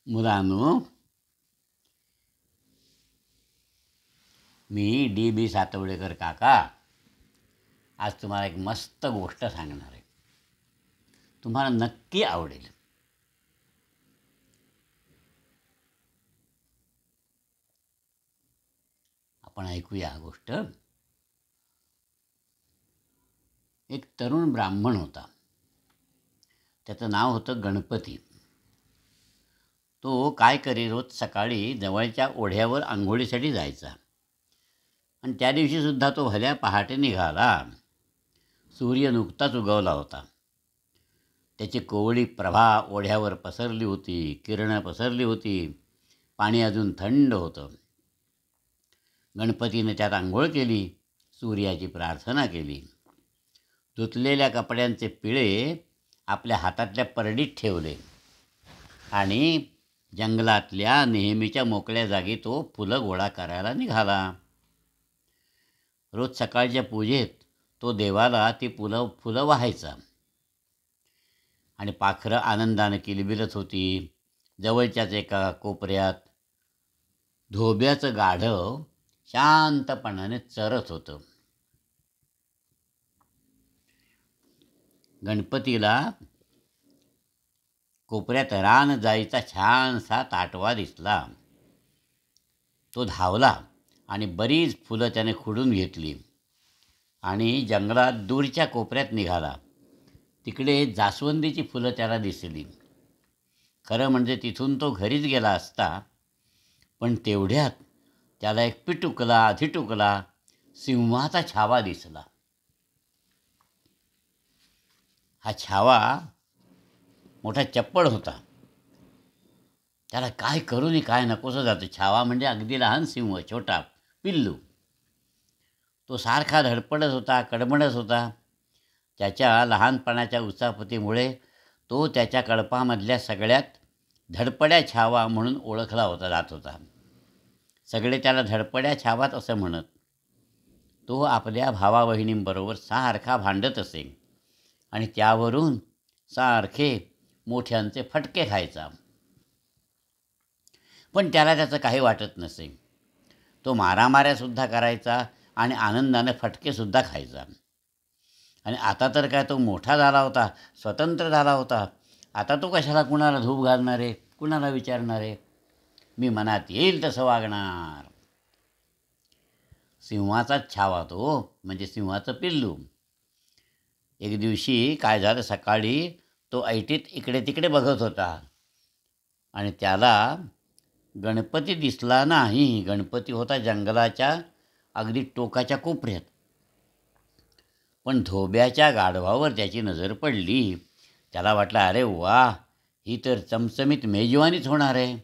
मुलांनो, मी D.B. सातवडेकर काका आज तुम्हाला एक मस्त गोष्ट सांगणार आहे. तुम्हाला नक्की आवडेल. आपण ऐकूया हा गोष्ट. एक तरुण ब्राह्मण होता. त्याचं नाव होतं गणपती. तो काय करी, रोज सकाळी जवळच्या ओढ्यावर आंघोळीसाठी जायचा आणि त्या दिवशीसुद्धा तो भल्या पहाटे निघाला. सूर्य नुकताच उगवला होता. त्याची कोवळी प्रभा ओढ्यावर पसरली होती. किरणं पसरली होती. पाणी अजून थंड होतं. गणपतीने त्यात आंघोळ केली. सूर्याची प्रार्थना केली. धुतलेल्या कपड्यांचे पिळे आपल्या हातातल्या परडीत ठेवले आणि जंगलातल्या नेहमीच्या मोकळ्या जागी तो फुलं गोळा करायला निघाला. रोज सकाळच्या पूजेत तो देवाला ती फुलं वाहायचा आणि पाखरं आनंदाने किलबिलत होती. जवळच्याच एका कोपऱ्यात धोब्याचं गाढव शांतपणाने चरत होतं. गणपतीला कोपऱ्यात रान जाईचा छानसा ताटवा दिसला. तो धावला आणि बरीच फुलं त्याने खुडून घेतली आणि जंगलात दूरच्या कोपऱ्यात निघाला. तिकडे जास्वंदीची फुलं त्याला दिसली. खरं म्हणजे तिथून तो घरीच गेला असता, पण तेवढ्यात त्याला एक धिटुकला सिंहाचा छावा दिसला. हा छावा मोठा चप्पड होता. त्याला काय करू नी काय नकोसं जातं. छावा म्हणजे अगदी लहान सिंह, छोटा पिल्लू. तो सारखा धडपडत होता, कडमडत होता. त्याच्या लहानपणाच्या उचापतीमुळे तो त्याच्या कळपामधल्या सगळ्यात धडपड्या छावा म्हणून ओळखला जात होता. सगळे त्याला धडपड्या छावात असं म्हणत. तो आपल्या भावा बहिणींबरोबर सारखा भांडत असे आणि त्यावरून सारखे मोठ्यांचे फटके खायचा. पण त्याला त्याचं काही वाटत नसे. तो मारामाऱ्यासुद्धा करायचा आणि आनंदाने फटकेसुद्धा खायचा. आणि आता तर काय, तो मोठा झाला होता, स्वतंत्र झाला होता. आता तो कशाला कुणाला धूप घालणार आहे, कुणाला विचारणार आहे. मी मनात येईल तसं वागणार. सिंहाचाच छावा तो, म्हणजे सिंहाचं पिल्लू. एक दिवशी काय झालं, सकाळी तो ऐटीत इकडे तिकडे बघत होता आणि त्याला गणपती दिसला नाही. गणपती होता जंगलाच्या अगदी टोकाच्या कोपऱ्यात. पण धोब्याच्या गाढवावर त्याची नजर पडली. त्याला वाटलं, अरे वा, ही तर चमचमीत मेजवानीच होणार आहे.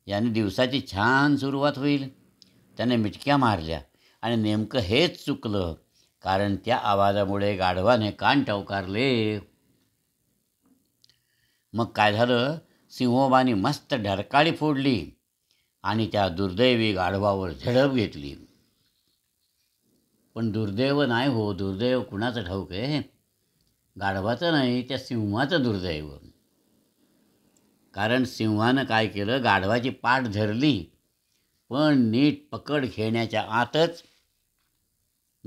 याने दिवसाची छान सुरुवात होईल. त्याने मिटक्या मारल्या आणि नेमकं हेच चुकलं, कारण त्या आवाजामुळे गाढवाने कान टवकारले. मग काय झालं, सिंहोबाने मस्त ढरकाळी फोडली आणि त्या दुर्दैवी गाढवावर झडप घेतली. पण दुर्दैव नाही हो, दुर्दैव कुणाचं ठाऊक आहे. गाढवाचं नाही, त्या सिंहाचं दुर्दैव. कारण सिंहानं काय केलं, गाढवाची पाठ धरली, पण नीट पकड घेण्याच्या आतच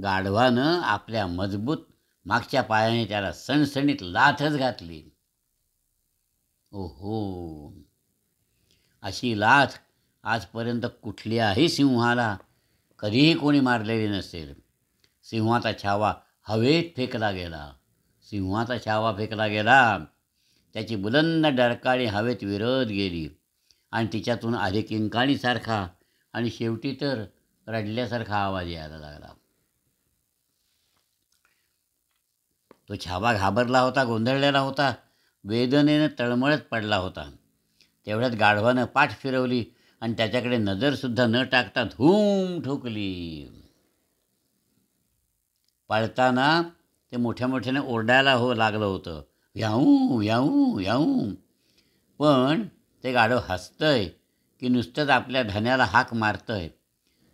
गाढवानं आपल्या मजबूत मागच्या पायाने त्याला सणसणीत लाथच घातली. ओहो, अशी लाथ आजपर्यंत कुठल्याही सिंहाला कधीही कोणी मारलेली नसेल. सिंहाचा छावा हवेत फेकला गेला. सिंहाचा छावा फेकला गेला. त्याची बुलंद डरकाळी हवेत विरत गेली आणि तिच्यातून आधी किंकाळीसारखा आणि शेवटी तर रडल्यासारखा आवाज यायला लागला. तो छावा घाबरला होता, गोंधळलेला होता, वेदनेनं तळमळत पडला होता. तेवढ्यात गाढवानं पाठ फिरवली आणि त्याच्याकडे नजरसुद्धा न टाकता धूम ठोकली. पळताना ते मोठ्या मोठ्याने ओरडायला लागलं होतं, याऊ याऊ याऊ. पण ते गाढव हसतंय की नुसतंच आपल्या धन्याला हाक मारतंय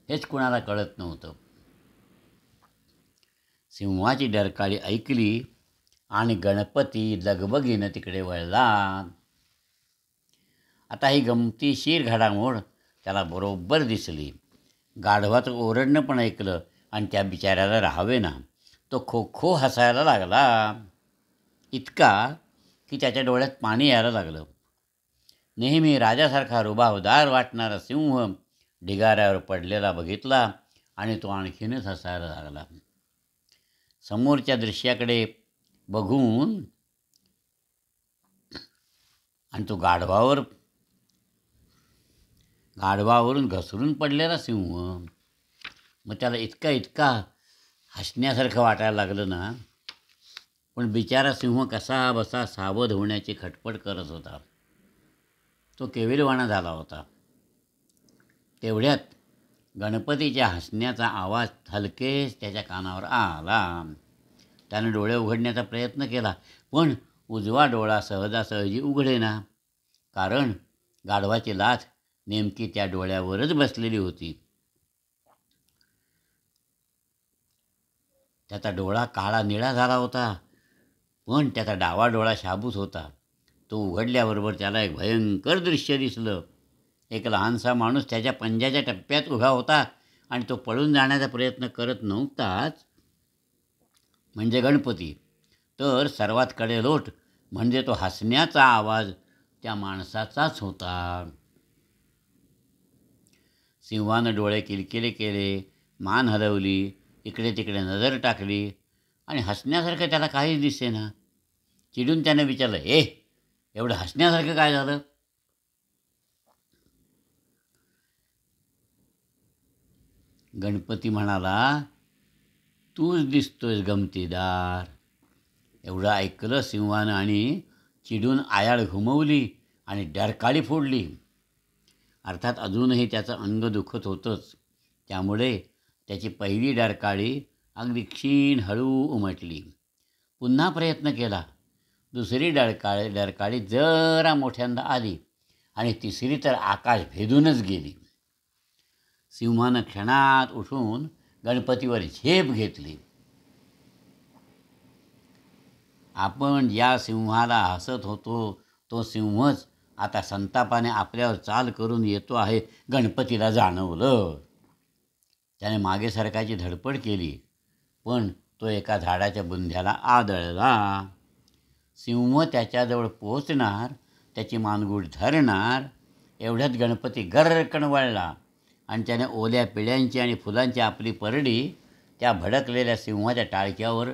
हेच कुणाला कळत नव्हतं. सिंहाची डरकाळी ऐकली आणि गणपती लगबगीनं तिकडे वळला. आता ही गमतीशीर घडामोड त्याला बरोबर दिसली. गाढवाचं ओरडणं पण ऐकलं आणि त्या बिचाऱ्याला राहावे ना. तो खो खो हसायला लागला, इतका की त्याच्या डोळ्यात पाणी यायला लागलं. नेहमी राजासारखा रुबाबदार वाटणारा सिंह ढिगाऱ्यावर पडलेला बघितला आणि तो आणखीनच हसायला लागला. समोरच्या दृश्याकडे बघून आणि तो गाढवावरून घसरून पडलेला सिंह, मग त्याला इतका इतका हसण्यासारखं वाटायला लागलं ना. पण बिचारा सिंह कसा बसा सावध होण्याची खटपट करत होता. तो केविलवाणा झाला होता. तेवढ्यात गणपतीच्या हसण्याचा आवाज हलकेच त्याच्या कानावर आला. त्यानं डोळे उघडण्याचा प्रयत्न केला, पण उजवा डोळा सहजासहजी उघडेना, कारण गाढवाची लाथ नेमकी त्या डोळ्यावरच बसलेली होती. त्याचा डोळा काळा निळा झाला होता, पण त्याचा डावा डोळा शाबूत होता. तो उघडल्याबरोबर त्याला एक भयंकर दृश्य दिसलं. एक लहानसा माणूस त्याच्या पंजाच्या टप्प्यात उभा होता आणि तो पळून जाण्याचा प्रयत्न करत नव्हताच म्हणजे गणपती, तर सर्वात कडेलोट म्हणजे तो हसण्याचा आवाज त्या माणसाचाच होता. सिंहानं डोळे किलकिले केले, मान हलवली, इकडे तिकडे नजर टाकली आणि हसण्यासारखं त्याला काहीच दिसेना. चिडून त्याने विचारलं, एवढं हसण्यासारखं काय झालं? गणपती म्हणाला, तूच दिसतोयस गमतीदार. एवढं ऐकलं सिंहानं आणि चिडून आयाळ घुमवली आणि डरकाळी फोडली. अर्थात अजूनही त्याचं अंग दुखत होतंच, त्यामुळे त्याची पहिली डरकाळी अगदी क्षीण हळू उमटली. पुन्हा प्रयत्न केला. दुसरी डरकाळी जरा मोठ्यांदा आली आणि तिसरी तर आकाश भेदूनच गेली. सिंहानं क्षणात उठून गणपतीवर झेप घेतली. आपण ज्या सिंहाला हसत होतो तो सिंहच आता संतापाने आपल्यावर चाल करून येतो आहे गणपतीला जाणवलं. त्याने मागे सरकायची धडपड केली, पण तो एका झाडाच्या बुंध्याला आदळला. सिंह त्याच्याजवळ पोहोचणार, त्याची मानगूट धरणार, एवढ्यात गणपती गर्रकन वळला आणि त्याने ओल्या पिळ्यांची आणि फुलांची आपली परडी त्या भडकलेल्या सिंहाच्या टाळक्यावर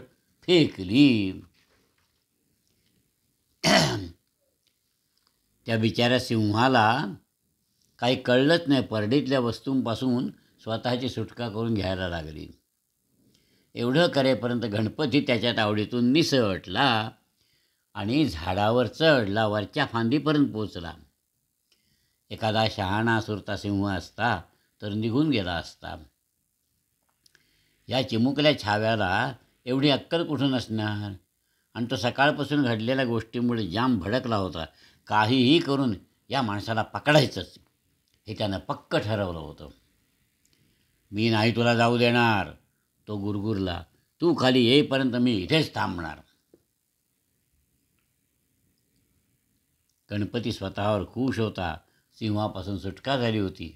फेकली. त्या बिचाऱ्या सिंहाला काही कळलंच नाही. परडीतल्या वस्तूंपासून स्वतःची सुटका करून घ्यायला लागली. एवढं करेपर्यंत गणपती त्याच्या तावडीतून निसटला आणि झाडावर चढला, वरच्या फांदीपर्यंत पोचला. एखादा शहाणा सुरता सिंह असता तर निघून गेला असता. या चिमुकल्या छाव्याला एवढी अक्कल कुठून असणार? आणि तो सकाळपासून घडलेल्या गोष्टीमुळे जाम भडकला होता. काहीही करून या माणसाला पकडायचंच हे त्यानं पक्क ठरवलं होतं. मी नाही तुला जाऊ देणार, तो गुरगुरला. तू खाली येईपर्यंत मी इथेच थांबणार. गणपती स्वतःवर खुश होता. सिंहापासून सुटका झाली होती.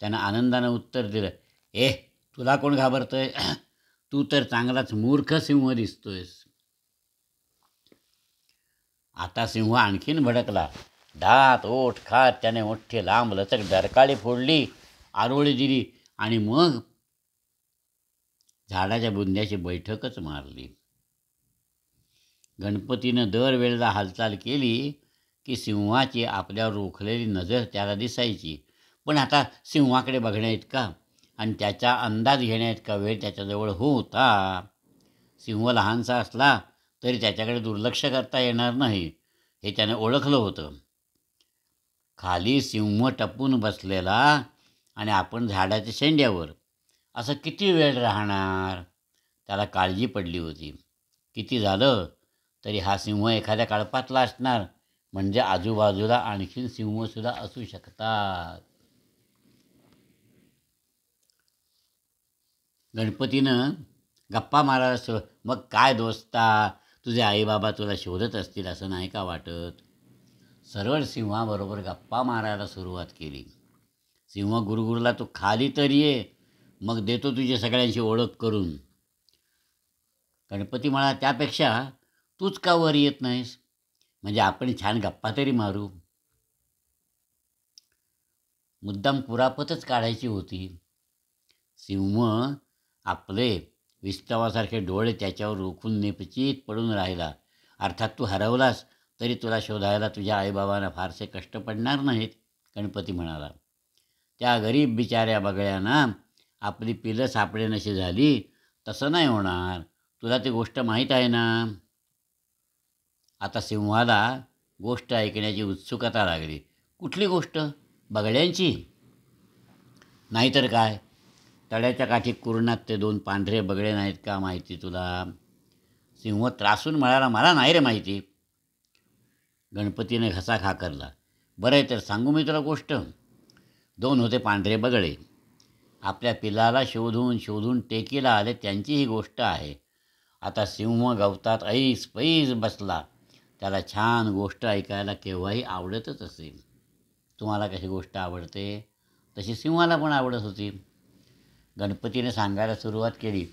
त्यानं आनंदानं उत्तर दिलं, तुला कोण घाबरतंय? तू तर चांगलाच मूर्ख सिंह दिसतोयस. आता सिंह आणखीन भडकला. दात ओठ खात त्याने मोठी लांब लचक डरकाळी फोडली, आरोळी दिली आणि मग झाडाच्या बुंध्याची बैठकच मारली. गणपतीनं दरवेळेला हालचाल केली की सिंहाची आपल्यावर रोखलेली नजर त्याला दिसायची. पण आता सिंहाकडे बघण्याइतका आणि त्याचा अंदाज घेण्याइतका वेळ त्याच्याजवळ होता. सिंह लहानसा असला तरी त्याच्याकडे दुर्लक्ष करता येणार नाही हे त्याने ओळखलं होतं. खाली सिंह टपून बसलेला आणि आपण झाडाच्या शेंड्यावर, असं किती वेळ राहणार? त्याला काळजी पडली होती. किती झालं तरी हा सिंह एखाद्या कळपातला असणार, म्हणजे आजूबाजूला आणखीन सिंहसुद्धा असू शकतात. गणपतीनं गप्पा मारायला मग काय दोस्ता, तुझे आईबाबा तुला शोधत असतील असं नाही का वाटत? सरळ सिंहाबरोबर गप्पा मारायला सुरुवात केली. सिंह गुरुगुरला, तू खाली तर ये, मग देतो तुझी सगळ्यांची ओळख करून. गणपती म्हणाला, त्यापेक्षा तूच का वर येत नाहीस, म्हणजे आपण छान गप्पा तरी मारू. मुद्दाम कुरापतच काढायची होती. सिंह आपले विस्तवासारखे डोळे त्याच्यावर रोखून निपचित पडून राहिला. अर्थात तू हरवलास तरी तुला शोधायला तुझ्या आईबाबांना फारसे कष्ट पडणार नाहीत, गणपती म्हणाला. त्या गरीब बिचाऱ्या बगळ्यांना आपली पिलं सापडेनशी झाली, तसं नाही होणार. तुला ती गोष्ट माहीत आहे ना. आता सिंहाला गोष्ट ऐकण्याची उत्सुकता लागली. कुठली गोष्ट? बगड्यांची? नाहीतर काय, तळ्याच्या काठी कुरणात ते 2 पांढरे बगळे नाहीत का माहिती तुला? सिंह त्रासून म्हणाला, मला नाही रे माहिती. गणपतीने घसा खाकरला. बरं आहे तर सांगू मी तुला गोष्ट. 2 होते पांढरे बगळे. आपल्या पिलाला शोधून शोधून टेकीला आले, त्यांची ही गोष्ट आहे. आता सिंह गवतात ऐस पैस बसला. त्याला छान गोष्ट ऐकायला केव्हाही आवडतच असेल. तुम्हाला कशी गोष्ट आवडते तशी सिंहाला पण आवडत होती. गणपतीने सांगायला सुरुवात केली.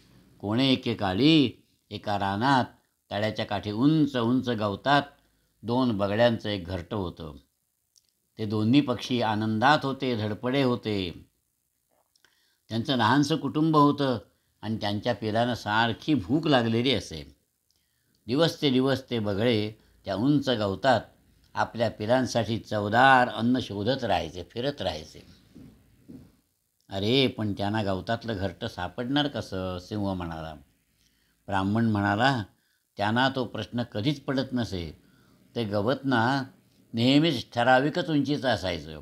कोणे एकेकाळी एका रानात तळ्याच्या काठी उंच उंच गवतात 2 बगड्यांचं एक घरटं होतं. ते दोन्ही पक्षी आनंदात होते, धडपडे होते. त्यांचं लहानसं कुटुंब होतं आणि त्यांच्या पिलांना सारखी भूक लागलेली असे. दिवस ते दिवस ते बगळे त्या उंच गवतात आपल्या पिलांसाठी चवदार अन्न शोधत राहायचे, फिरत राहायचे. अरे पण त्यांना गवतातलं घरटं सापडणार कसं, सिंह म्हणाला. ब्राह्मण म्हणाला, त्यांना तो प्रश्न कधीच पडत नसे. ते गवत ना नेहमीच ठराविकच उंचीचं असायचं.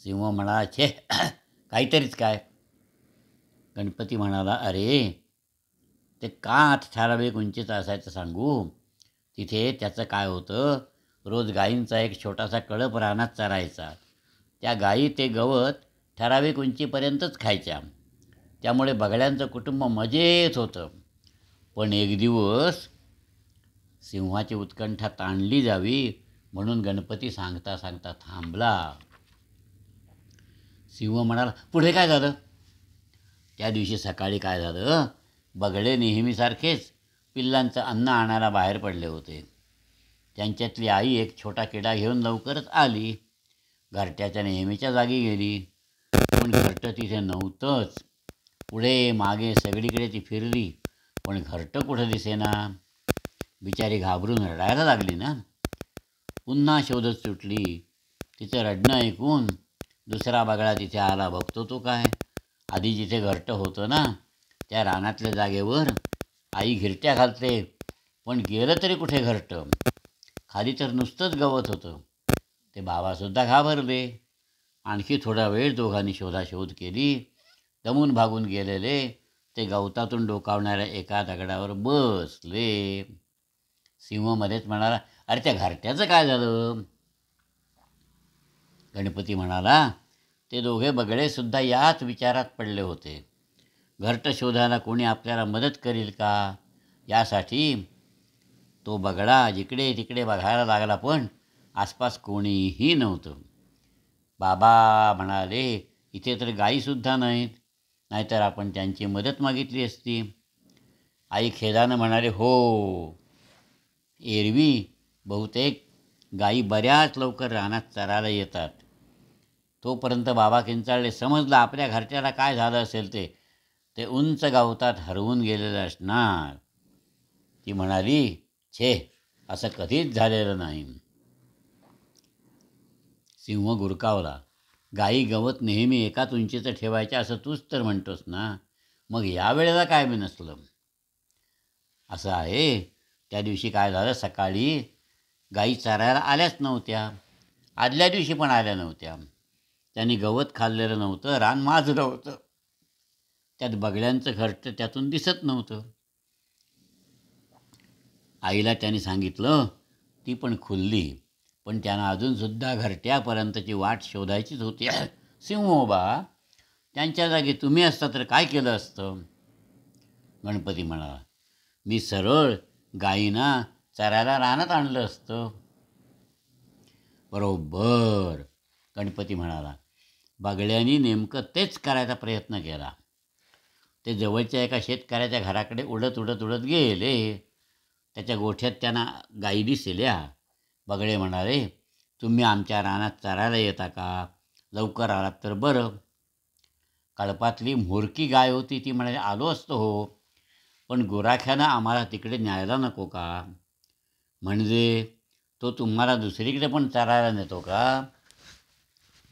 सिंह म्हणाला, छे काहीतरीच काय. गणपती म्हणाला, अरे ते का ठराविक उंचीचं असायचं सांगू. तिथे त्याचं काय होतं, रोज गायींचा एक छोटासा कळप रानात चरायचा. त्या गायी ते गवत ठराविक उंचीपर्यंतच खायच्या. त्यामुळे बगड्यांचं कुटुंब मजेत होतं. पण एक दिवस सिंहाची उत्कंठा ताणली जावी म्हणून गणपती सांगता सांगता थांबला. सिंह म्हणाला, पुढे काय झालं. त्या दिवशी सकाळी काय झालं, बगळे नेहमीसारखेच पिल्लांचं अन्न आणायला बाहेर पडले होते. त्यांच्यातली आई एक छोटा किडा घेऊन लवकरच आली. घरट्याच्या नेहमीच्या जागी गेली, पण घरटं तिथे नव्हतंच. पुढे मागे सगळीकडे ती फिरली, पण घरटं कुठं दिसेना. बिचारी घाबरून रडायला लागली ना. पुन्हा शोधत सुटली. तिचं रडणं ऐकून दुसरा बगळा तिथे आला. बघतो तो काय, आधी जिथे घरटं होतं ना त्या रानातल्या जागेवर आई घिरट्या घालते, पण गेलं तरी कुठे घरटं. खाली तर नुसतंच गवत होतं. ते बाबासुद्धा घाबरले. आणखी थोडा वेळ दोघांनी शोधाशोध केली. दमून भागून गेलेले ते गवतातून डोकावणाऱ्या एका दगडावर बसले. सिंह मध्येच म्हणाला, अरे त्या घरट्याचं काय झालं. गणपती म्हणाला, ते दोघे बगळेसुद्धा याच विचारात पडले होते. घरटं शोधायला कोणी आपल्याला मदत करील का, यासाठी तो बगळा जिकडे तिकडे बघायला लागला, पण आसपास कोणीही नव्हतं. बाबा म्हणाले, इथे तर गायीसुद्धा नाहीत, नाहीतर आपण त्यांची मदत मागितली असती. आई खेदानं म्हणाले, हो, एरवी बहुतेक गायी बऱ्याच लवकर रानात चरायला येतात. तोपर्यंत बाबा किंचाळले, समजलं आपल्या घरट्याला काय झालं असेल, ते ते उंच गवतात हरवून गेलेलं असणार. ती म्हणाली, छे, असं कधीच झालेलं नाही. सिंह गुरकावला. गायी गवत नेहमी एकाच उंचीचं ठेवायच्या असं तूच तर म्हणतोस ना, मग यावेळेला काय बी नसलं. असं आहे, त्या दिवशी काय झालं, सकाळी गायी चरायला आल्याच नव्हत्या. आदल्या दिवशी पण आल्या नव्हत्या. त्यांनी गवत खाल्लेलं नव्हतं, रान माजलं होतं. त्यात बगड्यांचं घरटं त्यातून दिसत नव्हतं. आईला त्याने सांगितलं, ती पण खुलली, पण त्यांना अजूनसुद्धा घरट्यापर्यंतची वाट शोधायचीच होती. सिंहोबा, त्यांच्या जागी तुम्ही असता तर काय केलं असतं. गणपती म्हणाला, मी सरळ गायींना चरायला रानात आणलं असतं. बरोबर, गणपती म्हणाला. बगड्याने नेमकं तेच करायचा प्रयत्न केला. ते जवळच्या एका शेतकऱ्याच्या घराकडे उडत उडत उडत गेले. त्याच्या गोठ्यात त्यांना गायी दिसल्या. बगडे म्हणाले, तुम्ही आमच्या रानात चरायला येता का? लवकर आलात तर बरं. कळपातली म्होरकी गाय होती. ती म्हणाली, आलो असतो हो, पण गुराख्यानं आम्हाला तिकडे न्यायला नको का? म्हणजे तो तुम्हाला दुसरीकडे पण चरायला नेतो का?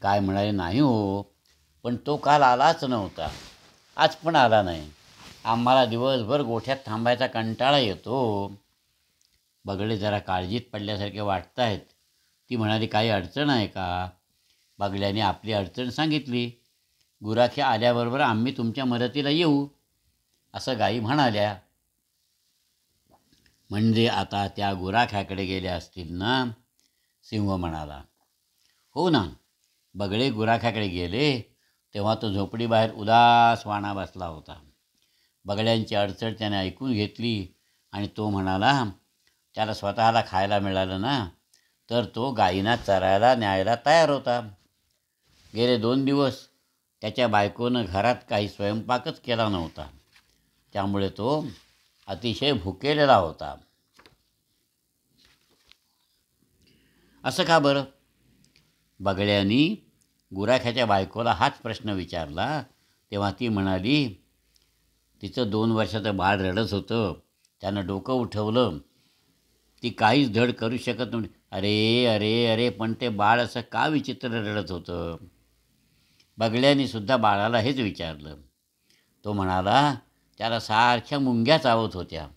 काय म्हणाले, नाही हो, पण तो काल आलाच नव्हता, आज पण आला नाही. आम्हाला दिवसभर गोठ्यात थांबायचा कंटाळा येतो. बगडे जरा काळजीत पडल्यासारखे वाटत आहेत. ती म्हणाली, काही अडचण आहे का? बगड्याने आपली अडचण सांगितली. गुराखी आल्याबरोबर आम्ही तुमच्या मदतीला येऊ, असं गायी म्हणाल्या. म्हणजे आता त्या गुराख्याकडे गेल्या असतील ना? सिंह म्हणाला. हो ना. बगडे गुराख्याकडे गेले तेव्हा तो झोपडीबाहेर उदासवाणा बसला होता. बगड्यांची अडचण त्याने ऐकून घेतली आणि तो म्हणाला, त्याला स्वतःला खायला मिळालं ना तर तो गायींना चरायला न्यायला तयार होता. गेले 2 दिवस त्याच्या बायकोनं घरात काही स्वयंपाकच केला नव्हता. त्यामुळे तो अतिशय भुकेलेला होता. असं का बरं? बगड्यांनी गुराख्याच्या बायकोला हाच प्रश्न विचारला. तेव्हा ती म्हणाली, तिचं 2 वर्षाचं बाळ रडत होतं. त्यानं डोकं उठवलं. ती काहीच धड करू शकत नव्हती. अरे अरे अरे, पण ते बाळ असं का विचित्र रडत होतं? बगड्याने सुद्धा बाळाला हेच विचारलं. तो म्हणाला, त्याला सारख्या मुंग्या चावत होत्या.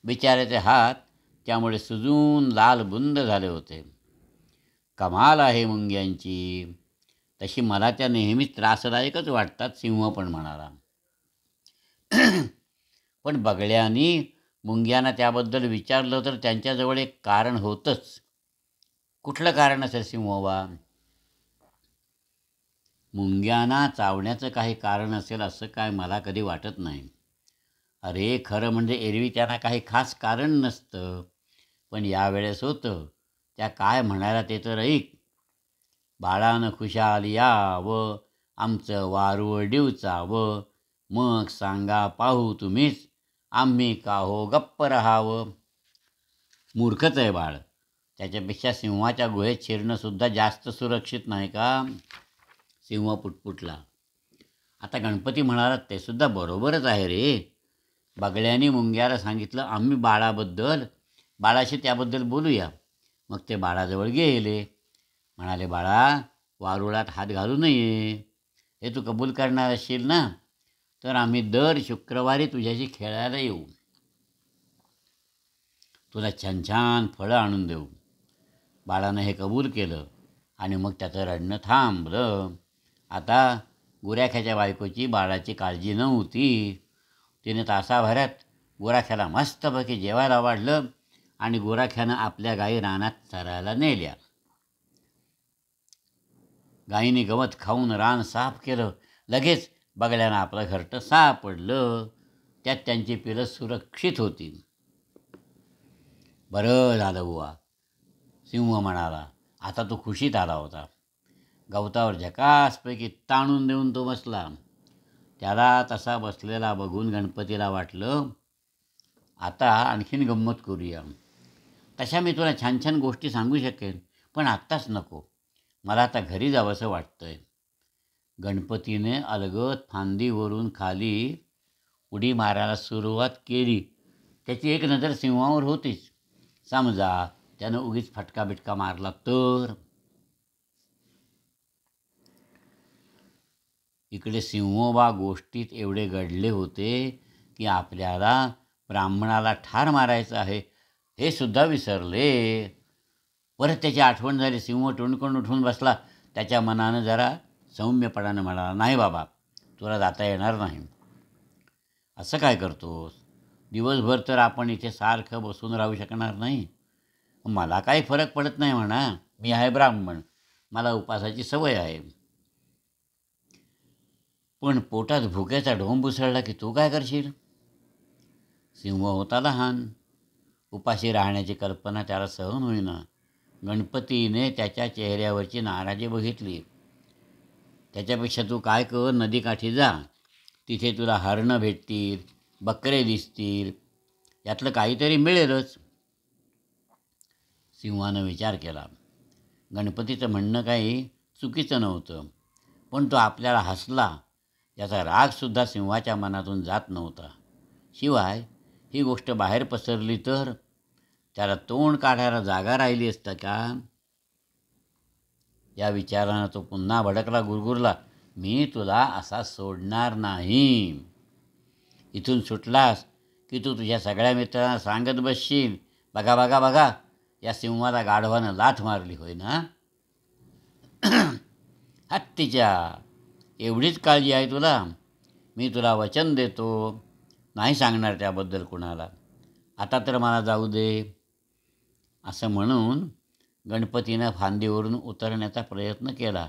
बिचाऱ्याचे हात त्यामुळे सुजून लालबुंद झाले होते. कमाल आहे मुंग्यांची. तशी मला त्या नेहमीच त्रासदायकच वाटतात, सिंह पण म्हणाला. पण बगड्यांनी मुंग्यांना त्याबद्दल विचारलं तर त्यांच्याजवळ एक कारण होतंच. कुठलं कारण असेल सिंहोबा? मुंग्यांना चावण्याचं काही कारण असेल असं काय मला कधी वाटत नाही. अरे खरं म्हणजे एरवी त्यांना काही खास कारण नसतं, पण यावेळेस होतं. त्या काय म्हणायला ते तर ऐक. बाळानं खुशाल यावं, आमचं वारूळ डिवचावं, मग सांगा पाहू तुम्हीच, आम्ही का हो गप्प राहावं. मूर्खच आहे बाळ. त्याच्यापेक्षा सिंहाच्या गुहेत शिरणंसुद्धा जास्त सुरक्षित नाही का? सिंह पुटपुटला. आता गणपती म्हणाला, ते सुद्धा बरोबरच आहे रे. बगड्याने मुंग्याला सांगितलं, आम्ही बाळाशी त्याबद्दल बोलूया. मग ते बाळाजवळ गेले. म्हणाले, बाळा, वारुळात हात घालू नये. हे तू कबूल करणार असशील ना तर आम्ही दर शुक्रवारी तुझ्याशी खेळायला येऊ. तुला छान छान फळं आणून देऊ. बाळानं हे कबूल केलं आणि मग त्याचं रडणं थांबलं. आता गुराख्याच्या बायकोची बाळाची काळजी नव्हती. तिने तासाभरात गुराख्याला मस्तपैकी जेवायला वाढलं आणि गुराख्यानं आपल्या गायी रानात चरायला नेल्या. गायीने गवत खाऊन रान साफ केलं. लगेच बगड्यानं आपलं घरटं सापडलं. त्यात त्यांची पिलं सुरक्षित होती. बरं झालं बुवा, सिंह म्हणाला. आता तो खुशीत आला होता. गवतावर झकासपैकी ताणून देऊन तो बसला. त्याला तसा बसलेला बघून गणपतीला वाटलं, आता आणखीन गंमत करूया. तशा मी तुला छान छान गोष्टी सांगू शकेन, पण आत्ताच नको. मला आता घरी जावंसं वाटतंय. गणपतीने अलगद फांदीवरून खाली उडी मारायला सुरुवात केली. त्याची एक नजर सिंहावर होतीच. समजा त्यानं उगीच फटका बिटका मारला तर. इकडे सिंहोबा गोष्टीत एवढे गडले होते की आपल्याला ब्राह्मणाला ठार मारायचं आहे हे सुद्धा विसरले. परत त्याची आठवण झाली. सिंह टुणकून उठून बसला. त्याच्या मनानं जरा सौम्यपणानं म्हणाला, नाही बाबा, तुला जाता येणार नाही. असं काय करतोस? दिवसभर तर आपण इथे सारखं बसून राहू शकणार नाही. मला काही फरक पडत नाही म्हणा, मी आहे ब्राह्मण, मला उपासाची सवय आहे. पण पोटात भुक्याचा ढोंब उसळला की तू काय करशील? सिंह होता लहान. उपाशी राहण्याची कल्पना त्याला सहन होईना. गणपतीने त्याच्या चेहऱ्यावरची नाराजी बघितली. त्याच्यापेक्षा तू काय कर, नदीकाठी जा, तिथे तुला हरणं भेटतील, बकरे दिसतील, यातलं काहीतरी मिळेलच. सिंहानं विचार केला. गणपतीचं म्हणणं काही चुकीचं नव्हतं, पण तो आपल्याला हसला याचा रागसुद्धा सिंहाच्या मनातून जात नव्हता. शिवाय ही गोष्ट बाहेर पसरली तर त्याला तोंड काढायला जागा राहिली असता का? या विचारानं तो पुन्हा भडकला, गुरगुरला, मी तुला असा सोडणार नाही. इथून सुटलास की तू तुझ्या सगळ्या मित्रांना सांगत बसशील, बघा बघा बघा, या सिंहाला गाढवानं लाथ मारली, होय ना? हत्तीच्या, एवढीच काळजी आहे तुला? मी तुला वचन देतो, नाही सांगणार त्याबद्दल कुणाला. आता तर मला जाऊ दे. असं म्हणून गणपतीनं फांदीवरून उतरण्याचा प्रयत्न केला,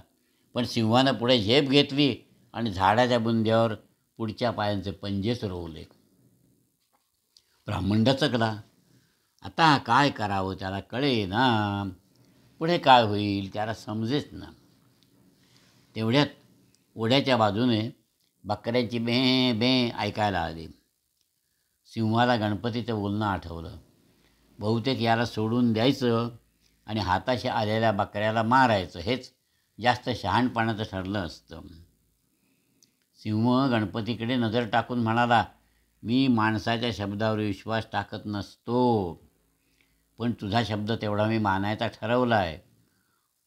पण सिंहानं पुढे झेप घेतली आणि झाडाच्या बुंध्यावर पुढच्या पायांचे पंजेच रोवले. ब्राह्मण दचकला. आता काय करावं त्याला कळेना. पुढे काय होईल त्याला समजेच ना. तेवढ्यात ओढ्याच्या बाजूने बकऱ्यांची बे बे ऐकायला आली. सिंहाला गणपतीचं बोलणं आठवलं. बहुतेक याला सोडून द्यायचं आणि हाताशी आलेल्या बकऱ्याला मारायचं, हेच जास्त शहाणपणाचं ठरलं असतं. सिंह गणपतीकडे नजर टाकून म्हणाला, मी माणसाच्या शब्दावर विश्वास टाकत नसतो, पण तुझा शब्द तेवढा मी मानायचा ठरवला आहे.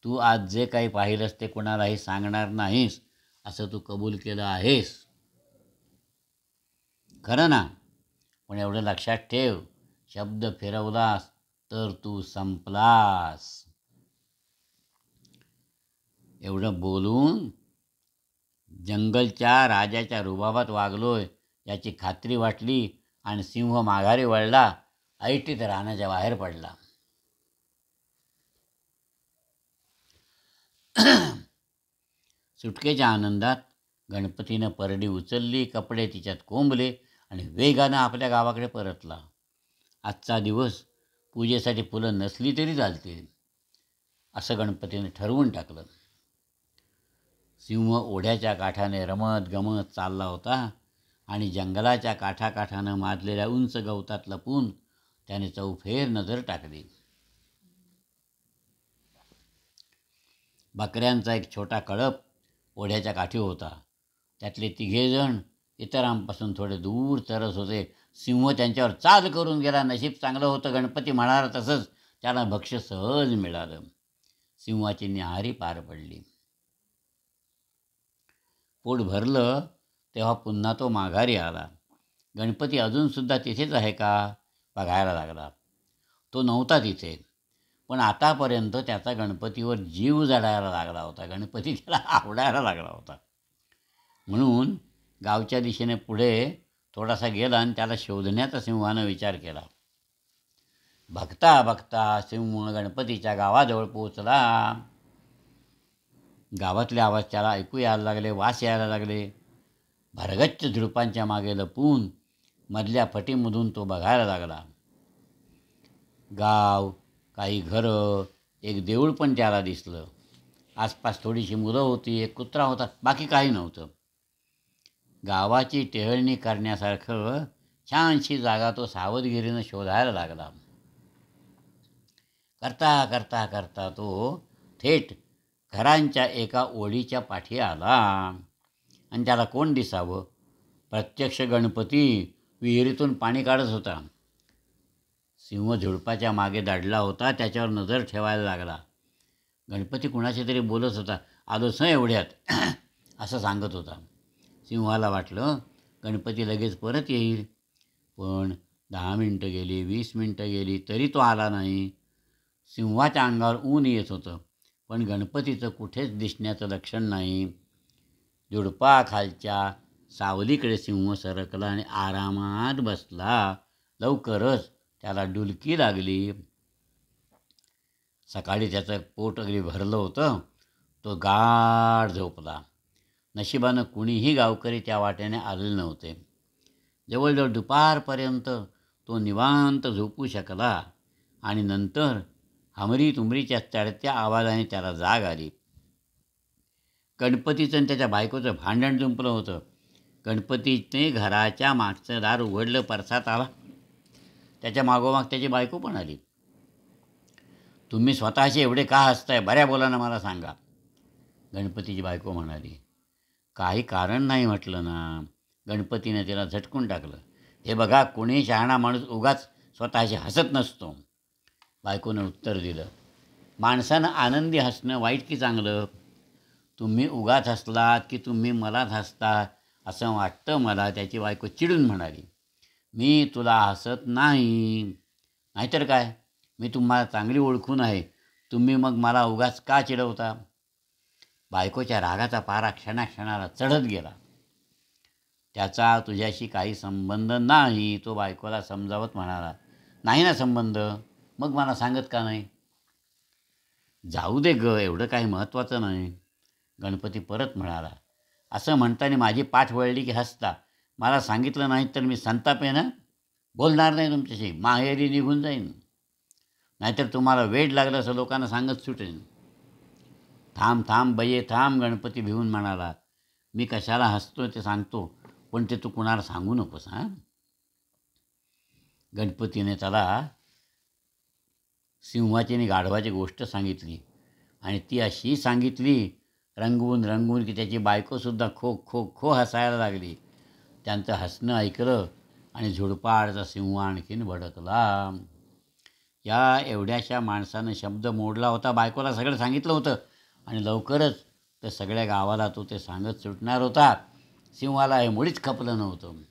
तू आज जे काही पाहिलंस ते कुणालाही सांगणार नाहीस असं तू कबूल केलं आहेस, खरं ना? पण एवढं लक्षात ठेव, शब्द फिरवलास तर तू संपलास. एवढं बोलून जंगलच्या राजाच्या रुबाबात वागलोय याची खात्री वाटली आणि सिंह माघारी वळला, ऐटीत रानाच्या बाहेर पडला. सुटकेच्या आनंदात गणपतीनं परडी उचलली, कपडे तिच्यात कोंबले आणि वेगानं आपल्या गावाकडे परतला. आजचा दिवस पूजेसाठी फुलं नसली तरी चालतील असं गणपतीने ठरवून टाकलं. सिंह ओढ्याच्या काठाने रमत गमत चालला होता आणि जंगलाच्या काठाकाठानं माजलेल्या उंच गवतात लपून त्याने चौफेर नजर टाकली. बकऱ्यांचा एक छोटा कळप ओढ्याच्या काठी होता. त्यातले 3 जण इतरांपासून थोडे दूर चरत होते. सिंह त्यांच्यावर चाल करून गेला. नशीब चांगलं होतं, गणपती म्हणाला तसंच त्याला भक्ष्य सहज मिळालं. सिंहाची न्याहारी पार पडली. पोट भरलं तेव्हा पुन्हा तो माघारी आला. गणपती अजूनसुद्धा तिथेच आहे का बघायला लागला. तो नव्हता तिथे, पण आतापर्यंत त्याचा गणपतीवर जीव जडायला लागला होता. गणपती त्याला आवडायला लागला होता. म्हणून गावच्या दिशेने पुढे थोडासा गेला आणि त्याला शोधण्याचा सिंहानं विचार केला. बघता बघता सिंह गणपतीच्या गावाजवळ पोचला. गावातले आवाज त्याला ऐकू यायला लागले, वास यायला लागले. भरगच्च झुडपांच्या मागे लपून मधल्या फटीमधून तो बघायला लागला. गाव, काही घरं, एक देऊळ पण त्याला दिसलं. आसपास थोडीशी मुलं होती, एक कुत्रा होता, बाकी काही नव्हतं. गावाची टेहळणी करण्यासारखं छानशी जागा तो सावधगिरीनं शोधायला लागला. करता करता करता तो थेट घरांच्या एका ओढीच्या पाठी आला आणि त्याला कोण दिसावं? प्रत्यक्ष गणपती विहिरीतून पाणी काढत होता. सिंह झुडपाच्या मागे दडला होता. त्याच्यावर नजर ठेवायला लागला. गणपती कुणाशी तरी बोलत होता. आलोच हं एवढ्यात असं सांगत होता. सिंहाला वाटलं गणपती लगेच परत येईल, पण 10 मिनटं गेली, 20 मिनटं गेली तरी तो आला नाही. सिंहाच्या अंगावर ऊन येत होतं, पण गणपतीचं कुठेच दिसण्याचं लक्षण नाही. झुडपाखालच्या सावलीकडे सिंह सरकला आणि आरामात बसला. लवकरच त्याला डुलकी लागली. सकाळी त्याचं पोट अगदी भरलं होतं. तो गाढ झोपला. नशिबानं कुणीही गावकरी त्या वाटेने आलेले नव्हते. जवळजवळ दुपारपर्यंत तो निवांत झोपू शकला आणि नंतर हमरी तुमरीच्या चढत्या आवाजाने त्याला जाग आली. गणपतीचं आणि त्याच्या बायकोचं भांडण जुंपलं होतं. गणपतीने घराच्या मागचं दार उघडलं, परसात आला. त्याच्या मागोमाग त्याची बायको पण आली. तुम्ही स्वतःशी एवढे का हसताय? बऱ्या बोलानं मला सांगा. गणपतीची बायको म्हणाली. काही कारण नाही म्हटलं ना. गणपतीने तिला झटकून टाकलं. हे बघा, कोणी शहाणा माणूस उगाच स्वतःशी हसत नसतो. बायकोनं उत्तर दिलं. माणसानं आनंदी हसणं वाईट की चांगलं? तुम्ही उगाच हसलात की तुम्ही मलाच हसता असं वाटतं मला. त्याची बायको चिडून म्हणाली. मी तुला हसत नाही. नाहीतर काय, मी तुम्हाला चांगली ओळखून आहे. तुम्ही मग मला उगाच का चिडवता? बायकोच्या रागाचा पारा क्षणाक्षणाला चढत गेला. त्याचा तुझ्याशी काही संबंध नाही, तो बायकोला समजावत म्हणाला. नाही ना संबंध, मग मला सांगत का नाही? जाऊ दे ग, एवढं काही महत्त्वाचं नाही. गणपती परत म्हणाला. असं म्हणताना माझी पाठ वळली की हसता. मला सांगितलं नाही तर मी संतापेनं बोलणार नाही तुमच्याशी, माहेरी निघून जाईन. नाहीतर तुम्हाला वेड लागलं असं लोकांना सांगत सुटेन. थांब थांब बये थांब, गणपती भिवून म्हणाला. मी कशाला हसतो ते सांगतो, पण ते तू कुणाला सांगू नकोस हां. गणपतीने त्याला सिंहाची आणि गाढवाची गोष्ट सांगितली आणि ती अशी सांगितली रंगवून रंगवून की त्याची बायकोसुद्धा खो खो खो हसायला लागली. त्यांचं हसणं ऐकलं आणि झुडपाआडचा सिंह आणखीन भडकला. या एवढ्याशा माणसानं शब्द मोडला होता. बायकोला सगळं सांगितलं होतं आणि लवकरच तर सगळ्या गावाला तो ते सांगत सुटणार होता. सिंहाला हे मुळीच खपलं नव्हतं.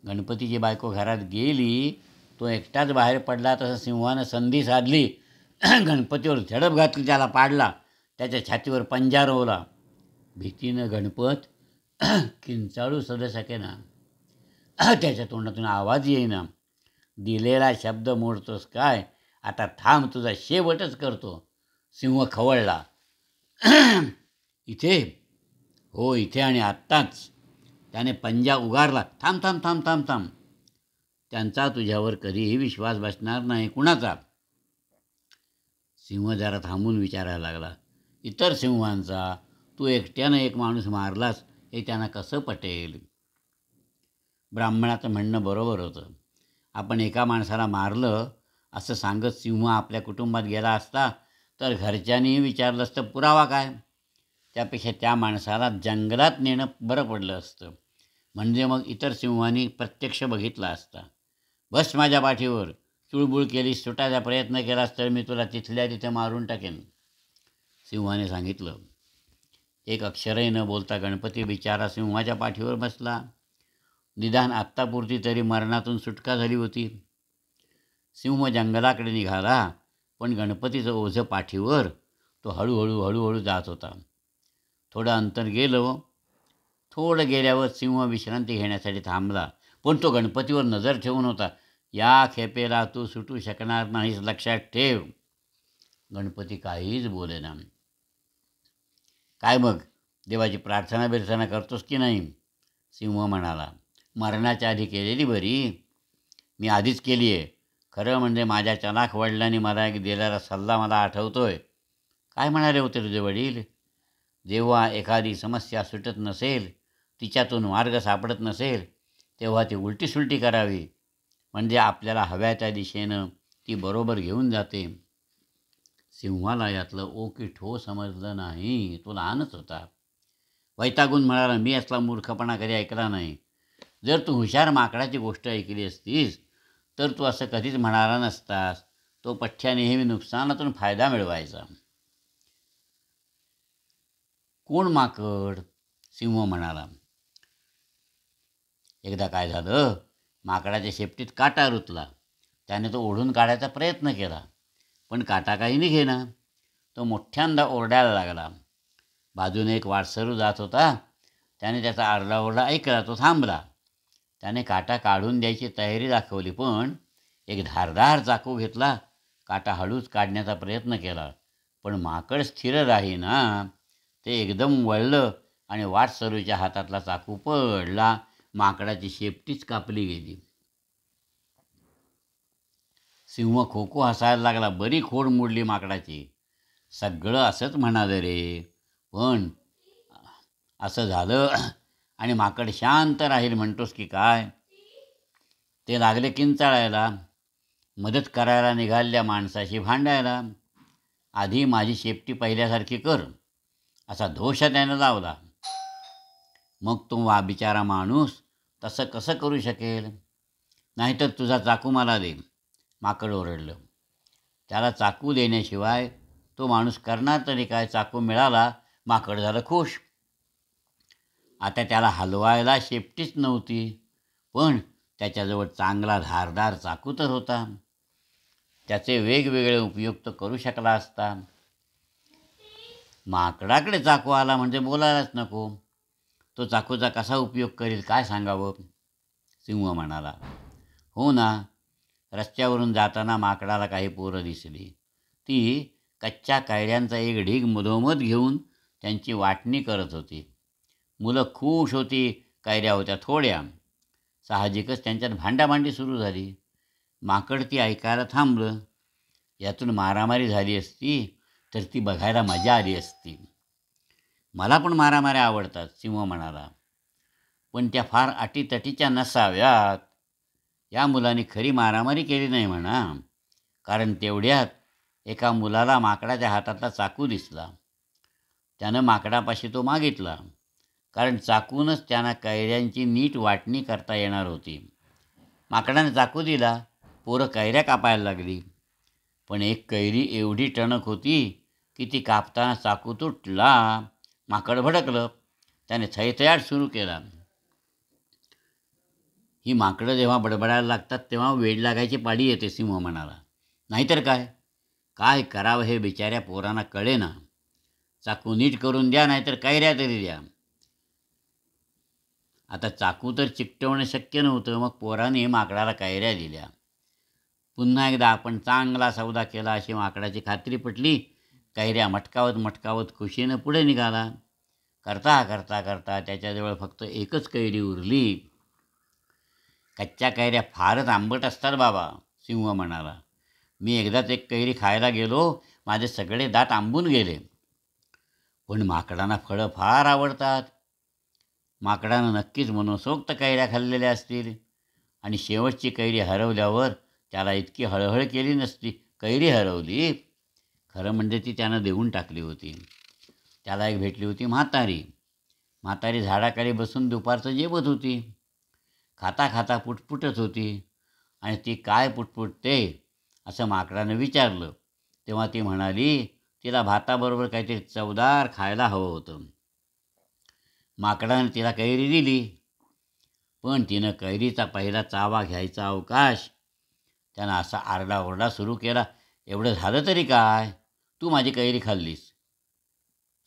गणपतीची बायको घरात गेली. तो एकटाच बाहेर पडला तसं सिंहानं संधी साधली. गणपतीवर झडप घातली, त्याला पाडला, त्याच्या छातीवर पंजा रोवला. भीतीनं गणपत किंचाळू सद सकेना. त्याच्या तोंडातून आवाज येईना. दिलेला शब्द मोडतोस काय? आता थांब, तुझा शेवटच करतो. सिंह खवळला. इथे? हो, इथे आणि आत्ताच. त्याने पंजा उगारला. थांब थांब थांब थांब थांब. त्यांचा तुझ्यावर कधीही विश्वास बसणार नाही. कुणाचा? सिंह जरा थांबून विचारायला लागला. इतर सिंहांचा. तू एकट्यानं एक माणूस मारलास हे त्यांना कसं पटेल? ब्राह्मणाचं म्हणणं बरोबर होतं. आपण एका माणसाला मारलं असं सांगत सिंह आपल्या कुटुंबात गेला असता तर घरच्यांनीही विचारलं असतं, पुरावा काय? त्यापेक्षा त्या माणसाला जंगलात नेणं बरं पडलं असतं. म्हणजे मग इतर सिंहांनी प्रत्यक्ष बघितला असता. बस माझ्या पाठीवर. चुळबुळ केलीस, सुटायचा प्रयत्न केलास तर मी तुला तिथल्या तिथे मारून टाकेन, सिंहाने सांगितलं. एक अक्षरही न बोलता गणपती बिचारा सिंहाच्या पाठीवर बसला. निदान आत्तापुरती तरी मरणातून सुटका झाली होती. सिंह जंगलाकडे निघाला, पण गणपतीचं ओझं पाठीवर. तो हळूहळू हळूहळू जात होता. थोडं अंतर गेलो. थोडं गेल्यावर सिंह विश्रांती घेण्यासाठी थांबला, पण तो गणपतीवर नजर ठेवून होता. या खेपेला तू सुटू शकणार नाहीस, लक्षात ठेव. गणपती काहीच बोलेना. काय मग, देवाची प्रार्थना बिर्थना करतोस की नाही? सिंह म्हणाला. मरणाच्या आधी केलेली बरी. मी आधीच केली आहे. खरं म्हणजे माझ्या चलाख वडिलांनी मला एक दिलेला सल्ला मला आठवतोय. काय म्हणाले होते तुझे वडील? जेव्हा एखादी समस्या सुटत नसेल, तिच्यातून मार्ग सापडत नसेल, तेव्हा ती उलटीसुलटी करावी. म्हणजे आपल्याला हव्या त्या दिशेनं ती बरोबर घेऊन जाते. सिंहाला यातलं ओ की ठो समजलं नाही. तो लहानच होता. वैतागून म्हणाला, मी असला मूर्खपणा कधी ऐकला नाही. जर तू हुशार माकडाची गोष्ट ऐकली असतीस तर तू असं कधीच म्हणाला नसतास. तो पठ्ठ्या नेहमी नुकसानातून फायदा मिळवायचा. कोण माकड? सिंह म्हणाला. एकदा काय झालं, माकडाच्या शेपटीत काटा रुतला. त्याने तो ओढून काढायचा प्रयत्न केला, पण काटा काही निघेना. तो मोठ्यांदा ओरडायला लागला. बाजूने एक वाटसरू जात होता. त्याने त्याचा आरडाओरडा ऐकला. तो थांबला. त्याने काटा काढून द्यायची तयारी दाखवली, पण एक धारदार चाकू घेतला. काटा हळूच काढण्याचा प्रयत्न केला, पण माकड स्थिर राहीना. ते एकदम वळलं आणि वाटसरूच्या हातातला चाकू पडला. माकडाची शेपटीच कापली गेली. सिंह खो खो हसायला लागला. बरी खोड मोडली माकडाची. सगळं असंच म्हणालं रे, पण असं झालं आणि माकड शांत राहील म्हणतोस की काय. ते लागले किंचाळायला. मदत करायला निघालेल्या माणसाशी भांडायला. आधी माझी शेपटी पहिल्यासारखी कर असा धोशा त्यानं लावला. मग तो बिचारा माणूस तसं कसं करू शकेल. नाहीतर तुझा चाकू मला दे, माकड ओरडलं. त्याला चाकू देण्याशिवाय तो माणूस करणार तरी काय. चाकू मिळाला. माकड झालं खुश. आता त्याला हलवायला शेपटीच नव्हती, पण त्याच्याजवळ चांगला धारदार चाकू तर होता. त्याचे वेगवेगळे उपयोग तो करू शकला असता. माकडाकडे चाकू आला म्हणजे बोलायलाच नको. तो चाकूचा कसा उपयोग करील काय सांगावं. सिंह म्हणाला, हो ना. रस्त्यावरून जाताना माकडाला काही पोरं दिसली. ती कच्च्या कैऱ्यांचा एक ढीग मधोमध घेऊन त्यांची वाटणी करत होती. मुलं खुश होती. कैऱ्या होत्या थोड्या. साहजिकच त्यांच्यात भांडाभांडी सुरू झाली. माकड ती ऐकायला थांबलं. यातून मारामारी झाली असती तर ती बघायला मजा आली असती. मला पण मारामाऱ्या आवडतात, सिंह म्हणाला, पण त्या फार अटीतटीच्या नसाव्यात. या मुलाने खरी मारामारी केली नाही म्हणा, कारण तेवढ्यात एका मुलाला माकडाच्या हातातला चाकू दिसला. त्यानं माकडापाशी तो मागितला, कारण चाकूनच त्यांना कैऱ्यांची नीट वाटणी करता येणार होती. माकडाने चाकू दिला. पोरं कैऱ्या कापायला लागली. पण एक कैरी एवढी टणक होती की ती कापताना चाकू तुटला. माकड भडकलं. त्याने थैथयाट सुरू केला. ही माकडं जेव्हा बडबडायला लागतात तेव्हा वेड लागायची पाडी येते, सिंह म्हणाला. नाहीतर काय. काय करावं हे बिचाऱ्या पोरांना कळेना. चाकू नीट करून द्या, नाहीतर कैऱ्या तरी द्या. आता चाकू तर चिकटवणं शक्य नव्हतं. मग पोराने माकडाला कैऱ्या दिल्या. पुन्हा एकदा आपण चांगला सौदा केला अशी माकडाची खात्री पटली. कैऱ्या मटकावत मटकावत खुशीनं पुढे निघाला. करता करता करता त्याच्याजवळ फक्त एकच कैरी उरली. कच्च्या कैऱ्या फारच आंबट असतात बाबा, सिंह म्हणाला. मी एकदाच एक कैरी खायला गेलो. माझे सगळे दात आंबून गेले. पण माकडांना फळं फार आवडतात. माकडानं नक्कीच मनसोक्त कैऱ्या खाल्लेल्या असतील आणि शेवटची कैरी हरवल्यावर त्याला इतकी हळहळ केली नसती. कैरी हरवली, खरं म्हणजे ती त्यानं देऊन टाकली होती. त्याला एक भेटली होती म्हातारी. म्हातारी झाडाखाली बसून दुपारचं जेवत होती. खाता खाता पुटपुटत होती आणि ती काय पुटपुटते असं माकडानं विचारलं. तेव्हा ती म्हणाली, तिला भाताबरोबर काहीतरी चवदार खायला हवं होतं. माकडानं तिला कैरी दिली, पण तिनं कैरीचा पहिला चावा घ्यायचा अवकाश त्यानं असा आरडाओरडा सुरू केला, एवढं झालं तरी काय, तू माझी कैरी खाल्लीस.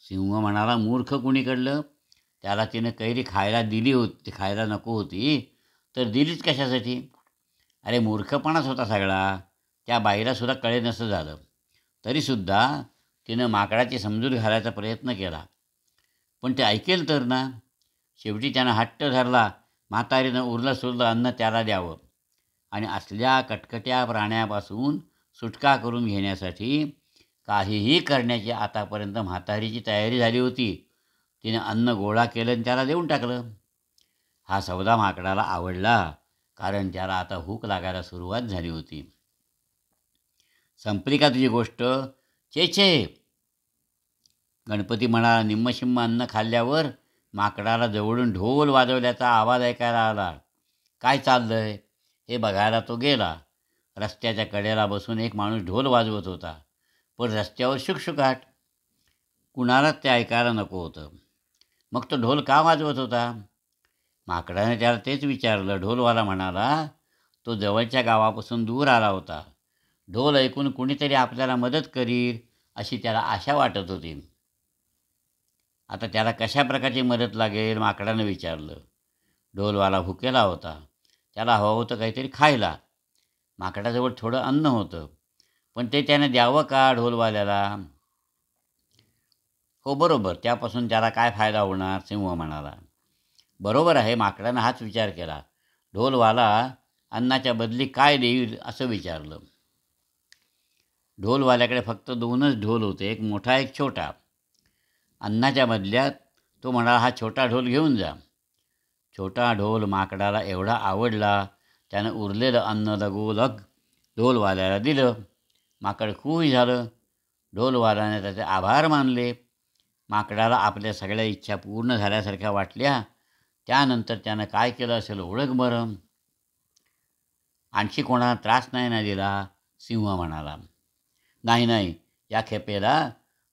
सिंह म्हणाला, मूर्ख कुणीकडलं. त्याला तिनं कैरी खायला दिली होती, खायला नको होती तर दिलीच कशासाठी. अरे मूर्खपणाच होता सगळा. त्या बाईलासुद्धा कळे नसं झालं. तरीसुद्धा तिनं माकडाची समजूत घालायचा प्रयत्न केला, पण ते ऐकेल तर ना. शेवटी त्यानं हट्ट धरला. म्हातारीनं उरलं सुरलं अन्न त्याला द्यावं आणि असल्या कटकट्या प्राण्यापासून सुटका करून घेण्यासाठी काहीही करण्याची आतापर्यंत म्हातारीची तयारी झाली होती. तिने अन्न गोळा केलं आणि त्याला देऊन टाकलं. हा सौदा माकडाला आवडला, कारण त्याला आता भूक लागायला सुरुवात झाली होती. संपली का तुझी गोष्ट? छे छे, गणपती म्हणाला. निम्मशिम्म अन्न खाल्ल्यावर माकडाला जवळून ढोल वाजवल्याचा आवाज ऐकायला आला. काय चाललंय हे बघायला तो गेला. रस्त्याच्या कडेला बसून एक माणूस ढोल वाजवत होता, पण रस्त्यावर शुकशुकाट. कुणालाच ते ऐकायला नको होतं. मग तो ढोल का वाजवत होता? माकडाने त्याला तेच विचारलं. ढोलवाला म्हणाला, तो जवळच्या गावापासून दूर आला होता. ढोल ऐकून कुणीतरी आपल्याला मदत करील अशी त्याला आशा वाटत होती. आता त्याला कशा प्रकारची मदत लागेल, माकडानं विचारलं. ढोलवाला भुकेला होता. त्याला हवं होतं काहीतरी खायला. माकडाजवळ थोडं अन्न होतं, पण ते त्याने द्यावं का ढोलवाल्याला? हो बरोबर, त्यापासून त्याला काय फायदा होणार, सिंह म्हणाला. बरोबर आहे, माकडानं हाच विचार केला. ढोलवाला अन्नाच्या बदली काय देईल असं विचारलं. ढोलवाल्याकडे फक्त 2च ढोल होते, एक मोठा एक छोटा. अन्नाच्या बदल्यात तो म्हणाला, हा छोटा ढोल घेऊन जा. छोटा ढोल माकडाला एवढा आवडला, त्यानं उरलेलं अन्न लगोलग ढोलवाल्याला दिलं. माकड खुश झालं. ढोलवाल्याने त्याचे आभार मानले. माकडाला आपल्या सगळ्या इच्छा पूर्ण झाल्यासारख्या वाटल्या. त्यानंतर त्यानं काय केलं असेल ओळख बरं. आणखी कोणाला त्रास नाही ना दिला? सिंह म्हणाला. नाही नाही, या खेपेला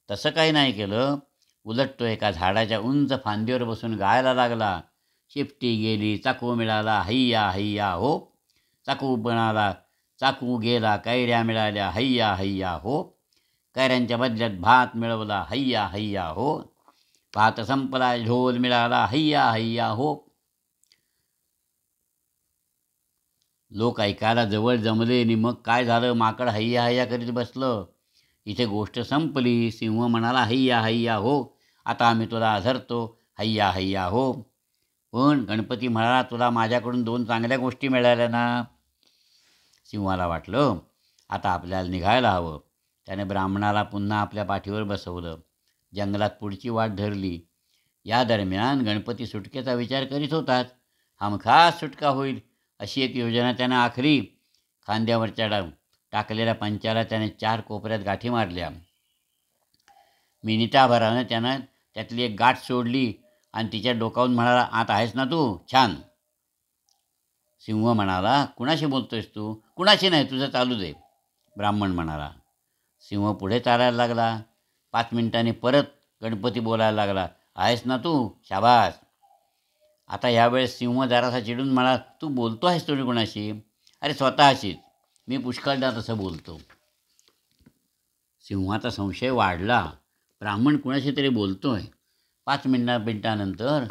तसं काही नाही केलं. उलट तो एका झाडाच्या उंच फांदीवर बसून गायला लागला. शिपटी गेली, चाकू मिळाला, हैया हैया हो. चाकू मिळाला, चाकू गेला, कैऱ्या मिळाल्या, हैया हैया हो. कैऱ्यांच्या बदल्यात भात मिळवला, हैया हैया हो. भात संपला, ढोल मिळाला, हैया हैया हो. लोक ऐकायला जवळ जमले आणि मग काय झालं? माकड हैया हैया करीत बसलं. इथे गोष्ट संपली. सिंह म्हणाला, हैया हैया हो, आता आम्ही तुला धरतो, हैया हैया हो. पण गणपती म्हणाला, तुला माझ्याकडून 2 चांगल्या गोष्टी मिळाल्या ना. सिंहाला वाटलं आता आपल्याला निघायला हवं. त्याने ब्राह्मणाला पुन्हा आपल्या पाठीवर बसवलं. जंगलात पुढची वाट धरली. या दरम्यान गणपती सुटकेचा विचार करीत होताच. हमखास सुटका होईल अशी एक योजना त्यानं आखली. खांद्यावरच्या टाकलेल्या पंचाला त्याने 4 कोपऱ्यात गाठी मारल्या. मिनिटाभरानं त्यानं त्यातली एक गाठ सोडली आणि तिच्या डोकावून म्हणाला, आत आहेस ना तू? छान. सिंह म्हणाला, कुणाशी बोलतोयस तू? कुणाशी नाही, तुझं चालू दे. ब्राह्मण म्हणाला. सिंह पुढे चालायला लागला. 5 मिनिटांनी परत गणपती बोलायला लागला, आहेस ना तू? शाबास. आता यावेळेस सिंह जरासा चिडून म्हणाला, तू बोलतो आहेस तुम्ही कुणाशी? अरे स्वतःशीच. मी पुष्कळदा तसं बोलतो. सिंहाचा संशय वाढला. ब्राह्मण कुणाशी तरी बोलतोय. 5 मिनिटानंतर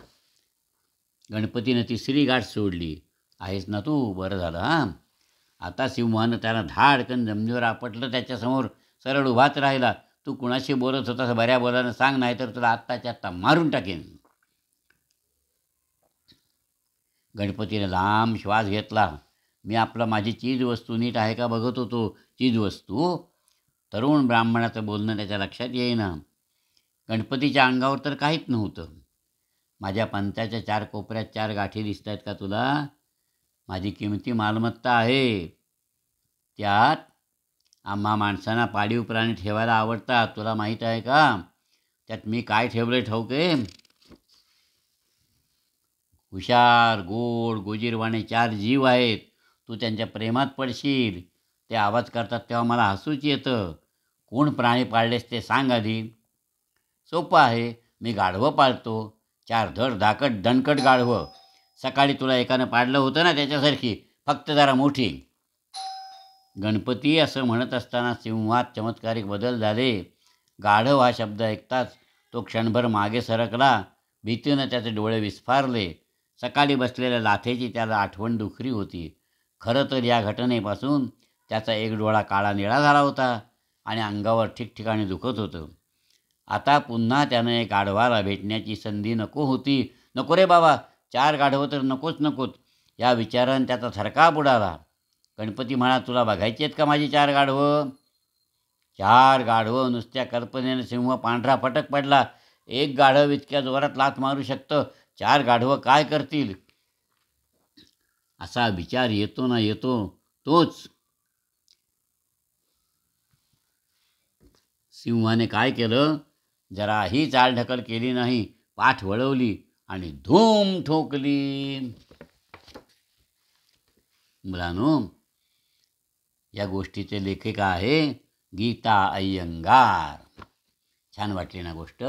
गणपतीनं तिसरी गाठ सोडली. आहेस ना तू? बरं झालं हां. आता सिंहानं त्याला धाडकन जमिनीवर आपटलं. त्याच्यासमोर सरळ उभाच राहिला. तू कुणाशी बोलत होतास बऱ्या बोलानं सांग, नाही तर तुला आत्ताच्या आत्ता मारून टाकेन. गणपतीने लांब श्वास घेतला. मी माझी चीजवस्तू नीट आहे का बघत होतो. चीजवस्तू? तरुण ब्राह्मणाचं बोलणं त्याच्या लक्षात येईना. गणपतीच्या अंगावर तर काहीच नव्हतं. माझ्या पंत्याच्या 4 कोपऱ्यात 4 गाठी दिसत आहेत का तुला? माझी किमती मालमत्ता आहे. त्यात आम्हा माणसांना पाळीव प्राणी ठेवायला आवडतात. तुला माहीत आहे का? त्यात मी काय ठेवलं ठाऊक आहे? हुशार, गोड, गोजीरवाणे 4 जीव आहेत. तू त्यांच्या प्रेमात पडशील. ते आवाज करतात तेव्हा मला हसूच येतं. कोण प्राणी पाळलेस ते सांग आधी. सोपं आहे, मी गाढवं पाळतो. 4 धडधाकट दणकट गाढवं. सकाळी तुला एकानं पाडलं होतं ना त्याच्यासारखी, फक्त जरा मोठी. गणपती असं म्हणत असताना सिंहात चमत्कारिक बदल झाले. गाढव हा शब्द ऐकताच तो क्षणभर मागे सरकला. भीतीनं त्याचे डोळे विस्फारले. सकाळी बसलेल्या लाथेची त्याला आठवण दुखरी होती. खरं तर या घटनेपासून त्याचा एक डोळा काळा निळा झाला होता आणि अंगावर ठिकठिकाणी दुखत होतं. आता पुन्हा त्यानं एक गाढवाला भेटण्याची संधी नको होती. नको रे बाबा, 4 गाढवं तर नकोच. या विचारानं त्याचा थरकाप उडाला. गणपती म्हणा, तुला बघायची आहेत का माझी 4 गाढवं? 4 गाढवं. नुसत्या कल्पनेनं सिंह पांढरा फटक पडला. एक गाढव इतक्या जोरात लाथ मारू शकतं, 4 गाढवं काय करतील? असा विचार येतो ना येतो तोच. सिंहाने काय केलं? जराही चालढकल केली नाही. पाठ वळवली आणि धूम ठोकली. मुलांनो, या गोष्टीचे लेखिका आहे गीता अय्यंगार. छान वाटली ना गोष्ट?